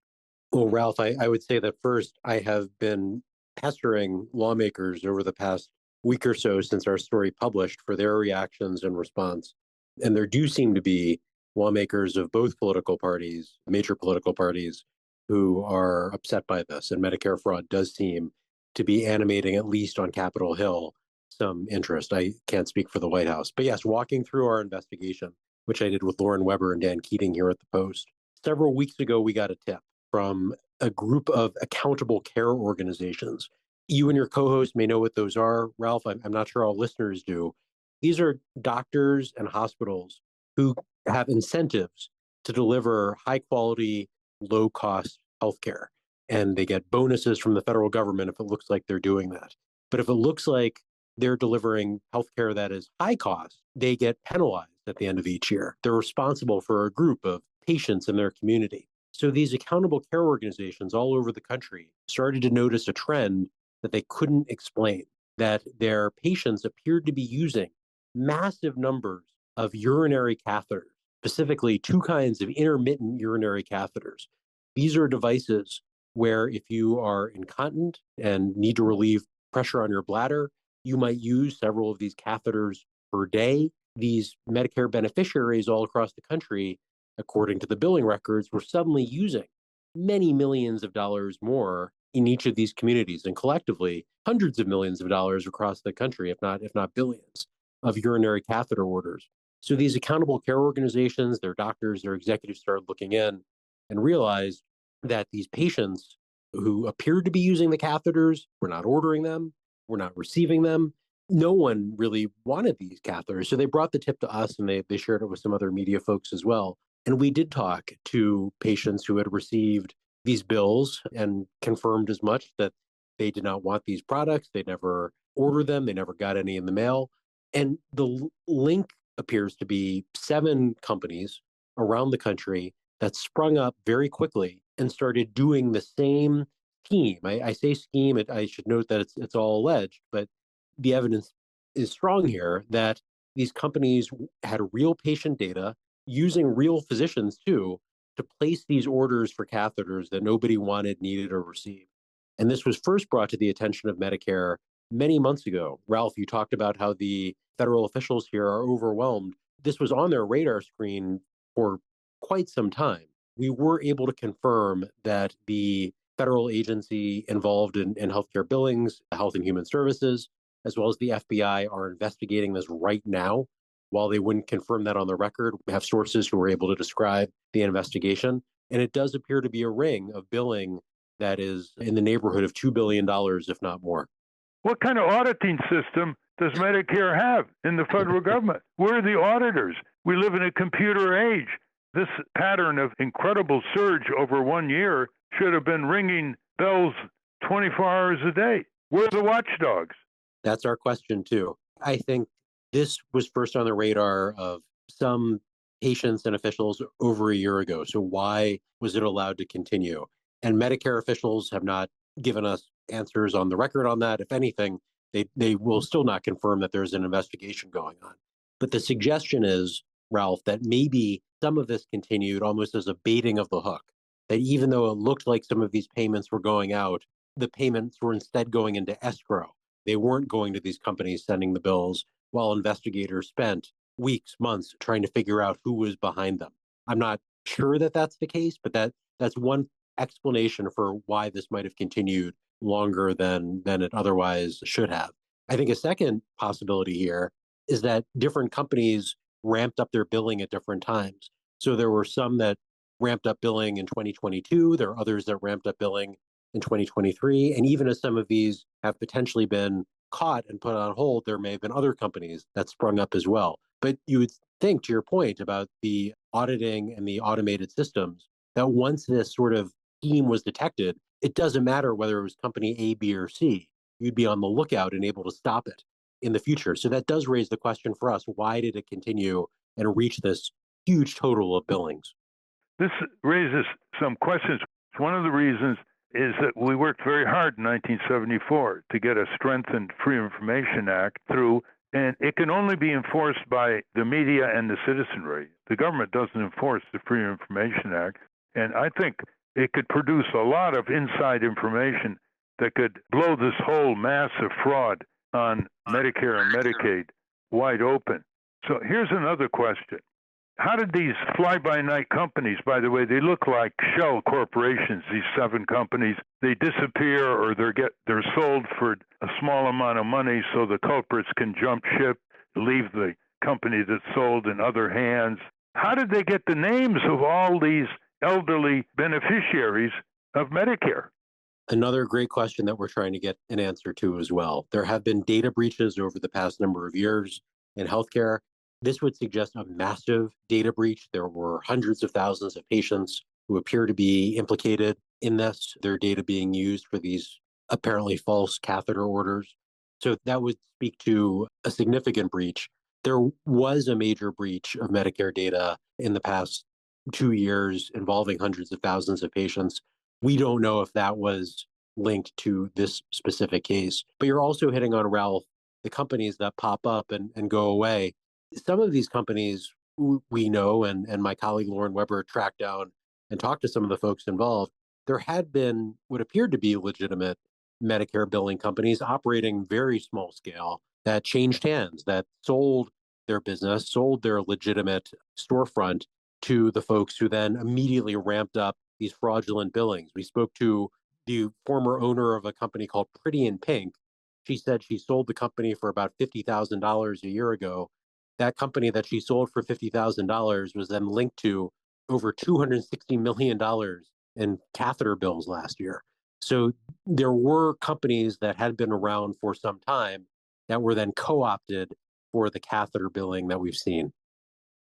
[SPEAKER 7] Well, Ralph, I would say that first, I have been pestering lawmakers over the past week or so since our story published for their reactions and response. And there do seem to be lawmakers of both political parties, major political parties, who are upset by this. And Medicare fraud does seem to be animating, at least on Capitol Hill, some interest. I can't speak for the White House. But yes, walking through our investigation, which I did with Lauren Weber and Dan Keating here at the Post, several weeks ago, we got a tip from a group of accountable care organizations. You and your co-host may know what those are, Ralph. I'm not sure all listeners do. These are doctors and hospitals who have incentives to deliver high-quality, low-cost healthcare. and they get bonuses from the federal government if it looks like they're doing that. But if it looks like they're delivering healthcare that is high cost, they get penalized at the end of each year. They're responsible for a group of patients in their community. So these accountable care organizations all over the country started to notice a trend that they couldn't explain, that their patients appeared to be using massive numbers of urinary catheters, specifically two kinds of intermittent urinary catheters. These are devices where if you are incontinent and need to relieve pressure on your bladder, you might use several of these catheters per day. These Medicare beneficiaries all across the country, according to the billing records, were suddenly using many millions of dollars more in each of these communities, and collectively hundreds of millions of dollars across the country, if not billions, of urinary catheter orders. So these accountable care organizations, their doctors, their executives started looking in and realized that these patients who appeared to be using the catheters were not ordering them, were not receiving them. No one really wanted these catheters. So they brought the tip to us, and they shared it with some other media folks as well. And we did talk to patients who had received these bills and confirmed as much, that they did not want these products. They never ordered them. They never got any in the mail. And the link appears to be 7 companies around the country that sprung up very quickly and started doing the same scheme. I say scheme, I should note that it's all alleged, but the evidence is strong here that these companies had real patient data, using real physicians too, to place these orders for catheters that nobody wanted, needed, or received. And this was first brought to the attention of Medicare many months ago. Ralph, you talked about how the federal officials here are overwhelmed. This was on their radar screen for quite some time. We were able to confirm that the federal agency involved in healthcare billings, Health and Human Services, as well as the FBI, are investigating this right now. While they wouldn't confirm that on the record, we have sources who were able to describe the investigation. And it does appear to be a ring of billing that is in the neighborhood of $2 billion, if not more.
[SPEAKER 4] What kind of auditing system does Medicare have in the federal government? We're the auditors. We live in a computer age. This pattern of incredible surge over 1 year should have been ringing bells 24 hours a day. We're the watchdogs.
[SPEAKER 7] That's our question, too. I think this was first on the radar of some patients and officials over a year ago. So why was it allowed to continue? And Medicare officials have not given us answers on the record on that. If anything, they will still not confirm that there's an investigation going on. But the suggestion is, Ralph, that maybe some of this continued almost as a baiting of the hook, that even though it looked like some of these payments were going out, the payments were instead going into escrow. They weren't going to these companies sending the bills, while investigators spent weeks, months trying to figure out who was behind them. I'm not sure that that's the case, but that's one explanation for why this might have continued longer than it otherwise should have. I think a second possibility here is that different companies ramped up their billing at different times. So there were some that ramped up billing in 2022. There are others that ramped up billing in 2023. And even as some of these have potentially been caught and put on hold, there may have been other companies that sprung up as well. But you would think, to your point about the auditing and the automated systems, that once this sort of scheme was detected, it doesn't matter whether it was company A, B, or C. You'd be on the lookout and able to stop it in the future. So that does raise the question for us, why did it continue and reach this huge total of billings?
[SPEAKER 4] This raises some questions. One of the reasons is that we worked very hard in 1974 to get a strengthened Freedom of Information Act through, and it can only be enforced by the media and the citizenry. The government doesn't enforce the Freedom of Information Act, and I think it could produce a lot of inside information that could blow this whole massive fraud on Medicare and Medicaid wide open. So here's another question. How did these fly-by-night companies, by the way, they look like shell corporations, these 7 companies, they disappear or they're sold for a small amount of money so the culprits can jump ship, leave the company that's sold in other hands. How did they get the names of all these elderly beneficiaries of Medicare?
[SPEAKER 7] Another great question that we're trying to get an answer to as well. There have been data breaches over the past number of years in healthcare. This would suggest a massive data breach. There were hundreds of thousands of patients who appear to be implicated in this, their data being used for these apparently false catheter orders. So that would speak to a significant breach. There was a major breach of Medicare data in the past 2 years involving hundreds of thousands of patients. We don't know if that was linked to this specific case. But you're also hitting on, Ralph, the companies that pop up and go away. Some of these companies we know, and my colleague Lauren Weber tracked down and talked to some of the folks involved. There had been what appeared to be legitimate Medicare billing companies operating very small scale that changed hands, that sold their business, sold their legitimate storefront to the folks who then immediately ramped up these fraudulent billings. We spoke to the former owner of a company called Pretty in Pink. She said she sold the company for about $50,000 a year ago. That company that she sold for $50,000 was then linked to over $260 million in catheter bills last year. So there were companies that had been around for some time that were then co-opted for the catheter billing that we've seen.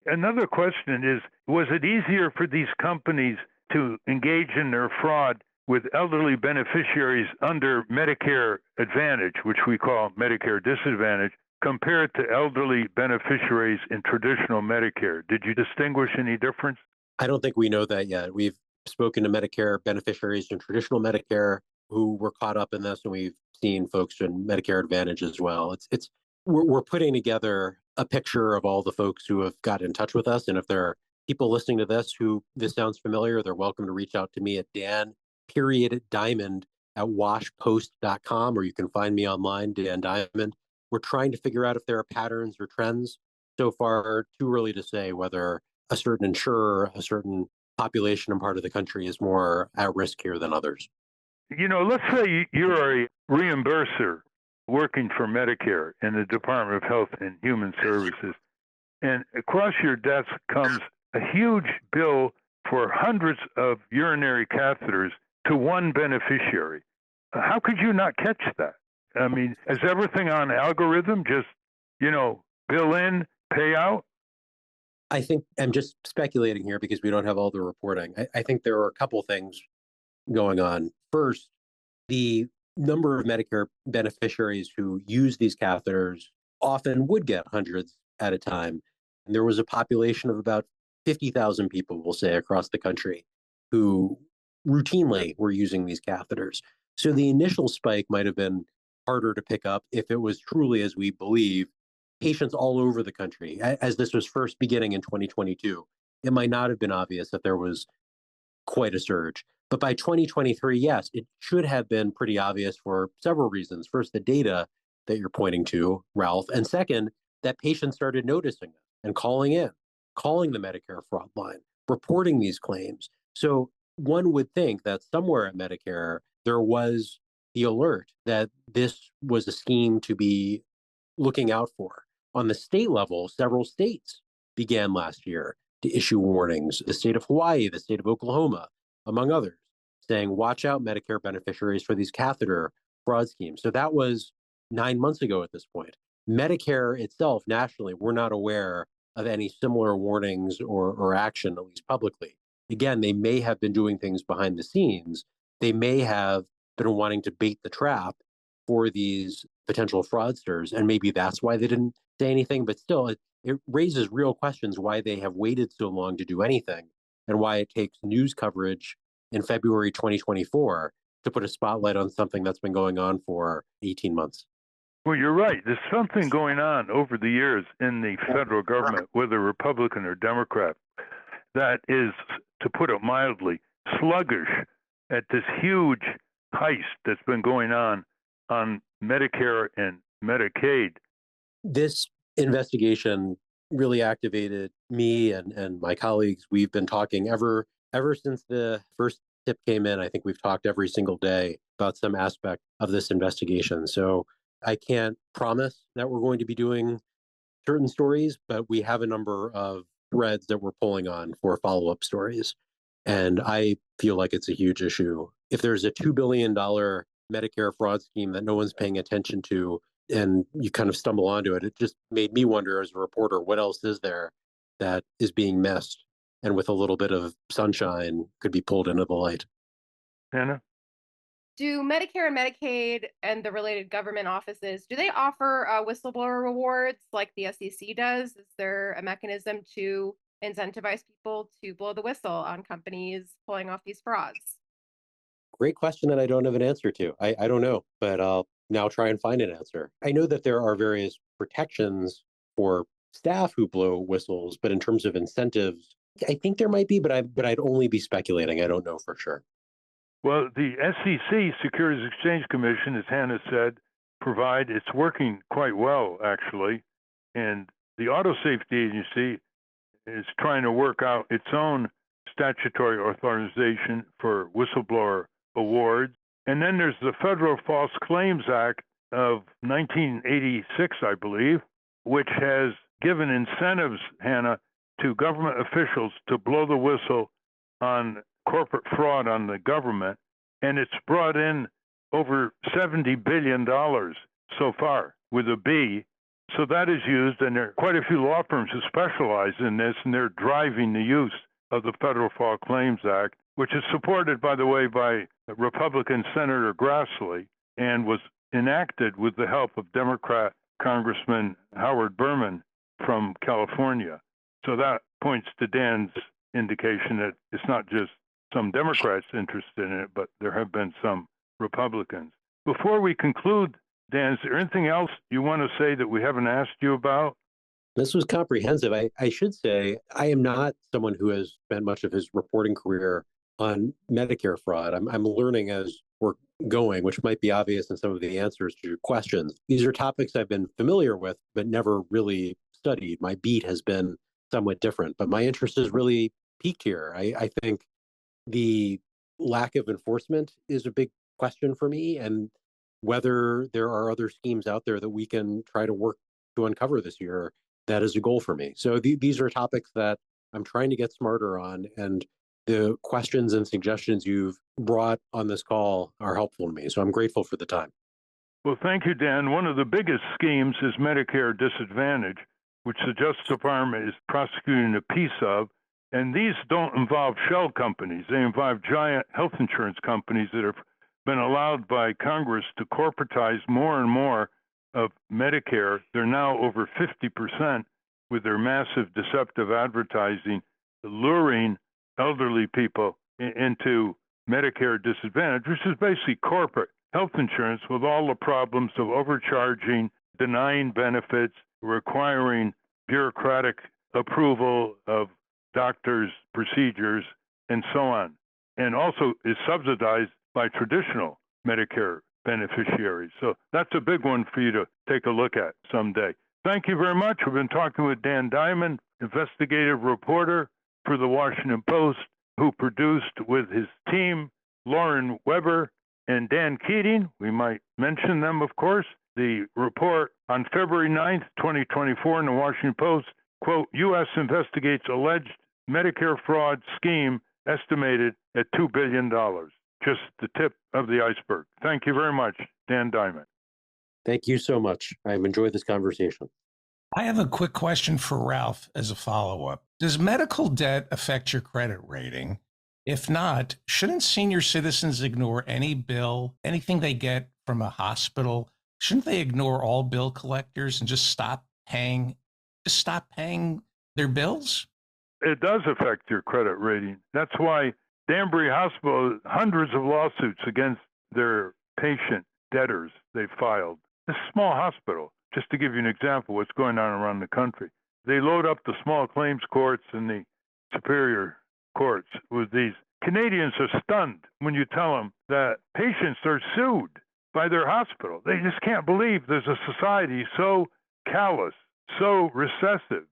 [SPEAKER 4] Another question is, was it easier for these companies to engage in their fraud with elderly beneficiaries under Medicare Advantage, which we call Medicare Disadvantage, compared to elderly beneficiaries in traditional Medicare? Did you distinguish any difference?
[SPEAKER 7] I don't think we know that yet. We've spoken to Medicare beneficiaries in traditional Medicare who were caught up in this, and we've seen folks in Medicare Advantage as well. We're putting together a picture of all the folks who have got in touch with us, and if there are people listening to this who this sounds familiar, they're welcome to reach out to me at Dan.Diamond@washpost.com, or you can find me online, Dan Diamond. We're trying to figure out if there are patterns or trends. So far, too early to say whether a certain insurer, a certain population and part of the country is more at risk here than others.
[SPEAKER 4] You know, let's say you're a reimburser working for Medicare in the Department of Health and Human Services, and across your desk comes a huge bill for hundreds of urinary catheters to one beneficiary. How could you not catch that? I mean, is everything on algorithm? Just, bill in, pay out?
[SPEAKER 7] I think I'm just speculating here because we don't have all the reporting. I think there are a couple things going on. First, the number of Medicare beneficiaries who use these catheters often would get hundreds at a time. And there was a population of about 50,000 people, we'll say, across the country who routinely were using these catheters. So the initial spike might have been harder to pick up if it was truly, as we believe, patients all over the country. As this was first beginning in 2022, it might not have been obvious that there was quite a surge. But by 2023, yes, it should have been pretty obvious for several reasons. First, the data that you're pointing to, Ralph. And second, that patients started noticing it and calling the Medicare fraud line, reporting these claims. So one would think that somewhere at Medicare, there was the alert that this was a scheme to be looking out for. On the state level, several states began last year to issue warnings. The state of Hawaii, the state of Oklahoma, among others, saying, watch out, Medicare beneficiaries, for these catheter fraud schemes. So that was 9 months ago at this point. Medicare itself, nationally, we're not aware of any similar warnings or action, at least publicly. Again, they may have been doing things behind the scenes. They may have been wanting to bait the trap for these potential fraudsters, and maybe that's why they didn't say anything. But still, it raises real questions why they have waited so long to do anything, and why it takes news coverage in February 2024 to put a spotlight on something that's been going on for 18 months.
[SPEAKER 4] Well, you're right. There's something going on over the years in the federal government, whether Republican or Democrat, that is, to put it mildly, sluggish at this huge heist that's been going on Medicare and Medicaid.
[SPEAKER 7] This investigation really activated me and my colleagues. We've been talking ever since the first tip came in. I think we've talked every single day about some aspect of this investigation. So I can't promise that we're going to be doing certain stories, but we have a number of threads that we're pulling on for follow-up stories. And I feel like it's a huge issue. If there's a $2 billion Medicare fraud scheme that no one's paying attention to, and you kind of stumble onto it, it just made me wonder as a reporter, what else is there that is being missed and with a little bit of sunshine could be pulled into the light?
[SPEAKER 4] Hannah?
[SPEAKER 8] Do Medicare and Medicaid and the related government offices, do they offer whistleblower rewards like the SEC does? Is there a mechanism to incentivize people to blow the whistle on companies pulling off these frauds?
[SPEAKER 7] Great question that I don't have an answer to. I don't know, but I'll now try and find an answer. I know that there are various protections for staff who blow whistles, but in terms of incentives, I think there might be, but I'd only be speculating. I don't know for sure.
[SPEAKER 4] Well, the SEC, Securities Exchange Commission, as Hannah said, it's working quite well, actually. And the Auto Safety Agency is trying to work out its own statutory authorization for whistleblower awards. And then there's the Federal False Claims Act of 1986, I believe, which has given incentives, Hannah, to government officials to blow the whistle on corporate fraud on the government, and it's brought in over $70 billion so far with a B. So that is used, and there are quite a few law firms who specialize in this, and they're driving the use of the Federal False Claims Act, which is supported, by the way, by Republican Senator Grassley and was enacted with the help of Democrat Congressman Howard Berman from California. So that points to Dan's indication that it's not just some Democrats interested in it, but there have been some Republicans. Before we conclude, Dan, is there anything else you want to say that we haven't asked you about?
[SPEAKER 7] This was comprehensive. I should say I am not someone who has spent much of his reporting career on Medicare fraud. I'm learning as we're going, which might be obvious in some of the answers to your questions. These are topics I've been familiar with, but never really studied. My beat has been somewhat different, but my interest is really peaked here. I think the lack of enforcement is a big question for me, and whether there are other schemes out there that we can try to work to uncover this year, that is a goal for me. So these are topics that I'm trying to get smarter on, and the questions and suggestions you've brought on this call are helpful to me. So I'm grateful for the time.
[SPEAKER 4] Well, thank you, Dan. One of the biggest schemes is Medicare Disadvantage, which the Justice Department is prosecuting a piece of. And these don't involve shell companies. They involve giant health insurance companies that have been allowed by Congress to corporatize more and more of Medicare. They're now over 50% with their massive deceptive advertising, luring elderly people into Medicare Disadvantage, which is basically corporate health insurance with all the problems of overcharging, denying benefits, requiring bureaucratic approval of doctors' procedures, and so on, and also is subsidized by traditional Medicare beneficiaries. So that's a big one for you to take a look at someday. Thank you very much. We've been talking with Dan Diamond, investigative reporter for the Washington Post, who produced with his team, Lauren Weber and Dan Keating. We might mention them, of course. The report on February 9th, 2024 in the Washington Post, quote, U.S. investigates alleged Medicare fraud scheme estimated at $2 billion. Just the tip of the iceberg. Thank you very much, Dan Diamond.
[SPEAKER 7] Thank you so much. I've enjoyed this conversation.
[SPEAKER 3] I have a quick question for Ralph as a follow-up. Does medical debt affect your credit rating? If not, shouldn't senior citizens ignore any bill, anything they get from a hospital? Shouldn't they ignore all bill collectors and just stop paying their bills?
[SPEAKER 4] It does affect your credit rating. That's why Danbury Hospital, hundreds of lawsuits against their patient debtors they filed. This small hospital, just to give you an example of what's going on around the country. They load up the small claims courts and the superior courts with these. Canadians are stunned when you tell them that patients are sued by their hospital. They just can't believe there's a society so callous, so recessive,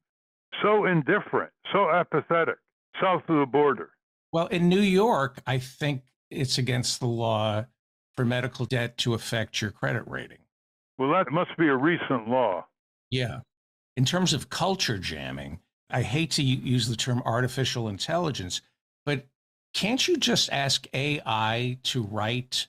[SPEAKER 4] so indifferent, so apathetic, south of the border.
[SPEAKER 3] Well, in New York, I think it's against the law for medical debt to affect your credit rating.
[SPEAKER 4] Well, that must be a recent law.
[SPEAKER 3] Yeah. In terms of culture jamming, I hate to use the term artificial intelligence, but can't you just ask AI to write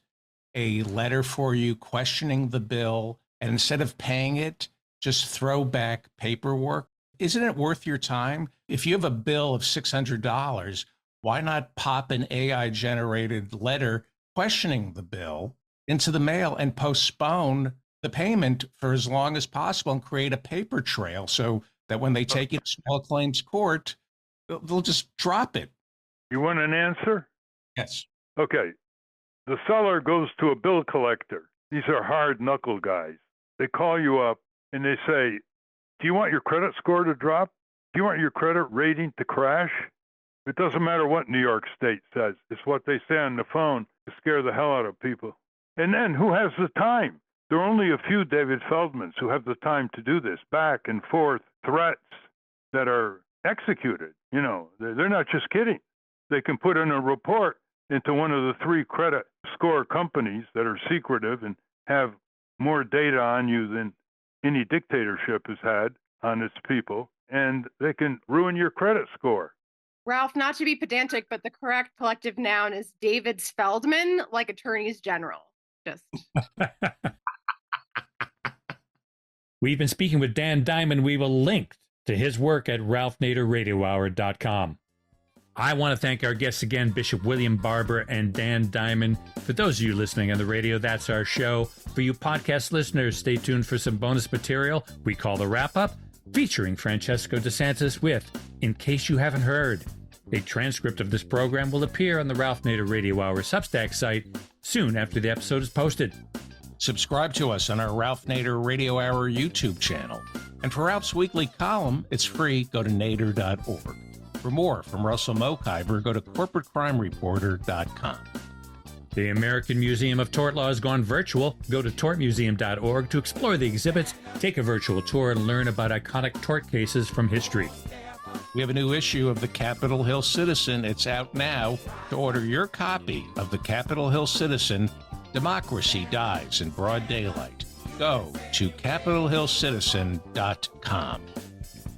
[SPEAKER 3] a letter for you questioning the bill, and instead of paying it, just throw back paperwork? Isn't it worth your time? If you have a bill of $600, why not pop an AI-generated letter questioning the bill into the mail and postpone the payment for as long as possible and create a paper trail so that when they take it to small claims court, they'll just drop it.
[SPEAKER 4] You want an answer?
[SPEAKER 3] Yes.
[SPEAKER 4] Okay. The seller goes to a bill collector. These are hard knuckle guys. They call you up and they say, do you want your credit score to drop? Do you want your credit rating to crash? It doesn't matter what New York State says. It's what they say on the phone to scare the hell out of people. And then who has the time? There are only a few David Feldmans who have the time to do this, back and forth threats that are executed. You know, they're not just kidding. They can put in a report into one of the 3 credit score companies that are secretive and have more data on you than any dictatorship has had on its people, and they can ruin your credit score.
[SPEAKER 8] Ralph, not to be pedantic, but the correct collective noun is David's Feldman, like attorneys general. Just.
[SPEAKER 1] We've been speaking with Dan Diamond. We will link to his work at ralphnaderradiohour.com. I want to thank our guests again, Bishop William Barber and Dan Diamond. For those of you listening on the radio, that's our show. For you podcast listeners, stay tuned for some bonus material we call the Wrap-Up, featuring Francesco DeSantis with In Case You Haven't Heard. A transcript of this program will appear on the Ralph Nader Radio Hour Substack site soon after the episode is posted.
[SPEAKER 3] Subscribe to us on our Ralph Nader Radio Hour YouTube channel. And for Ralph's weekly column, it's free. Go to nader.org. For more from Russell Mokhiber, go to corporatecrimereporter.com.
[SPEAKER 1] The American Museum of Tort Law has gone virtual. Go to tortmuseum.org to explore the exhibits, take a virtual tour, and learn about iconic tort cases from history.
[SPEAKER 3] We have a new issue of the Capitol Hill Citizen. It's out now. To order your copy of the Capitol Hill Citizen, Democracy Dies in Broad Daylight, go to capitolhillcitizen.com.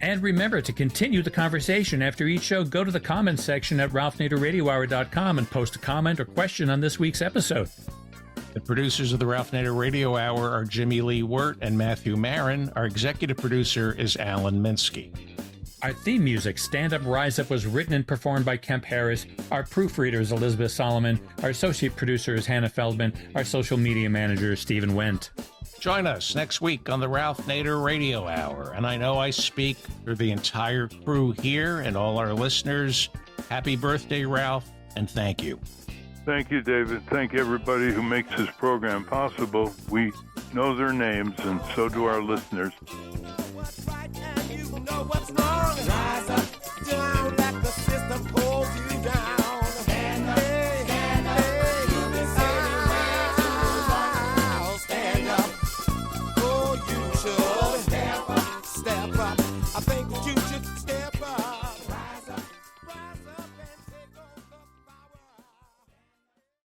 [SPEAKER 1] And remember to continue the conversation after each show. Go to the comments section at ralphnaderradiohour.com and post a comment or question on this week's episode.
[SPEAKER 3] The producers of the Ralph Nader Radio Hour are Jimmy Lee Wirt and Matthew Marin. Our executive producer is Alan Minsky.
[SPEAKER 1] Our theme music, Stand Up, Rise Up, was written and performed by Kemp Harris. Our proofreader is Elizabeth Solomon. Our associate producer is Hannah Feldman. Our social media manager is Stephen Wendt.
[SPEAKER 3] Join us next week on the Ralph Nader Radio Hour. And I know I speak for the entire crew here and all our listeners. Happy birthday, Ralph, and thank you.
[SPEAKER 4] Thank you, David. Thank everybody who makes this program possible. We know their names, and so do our listeners.
[SPEAKER 2] What's right and you know what's wrong.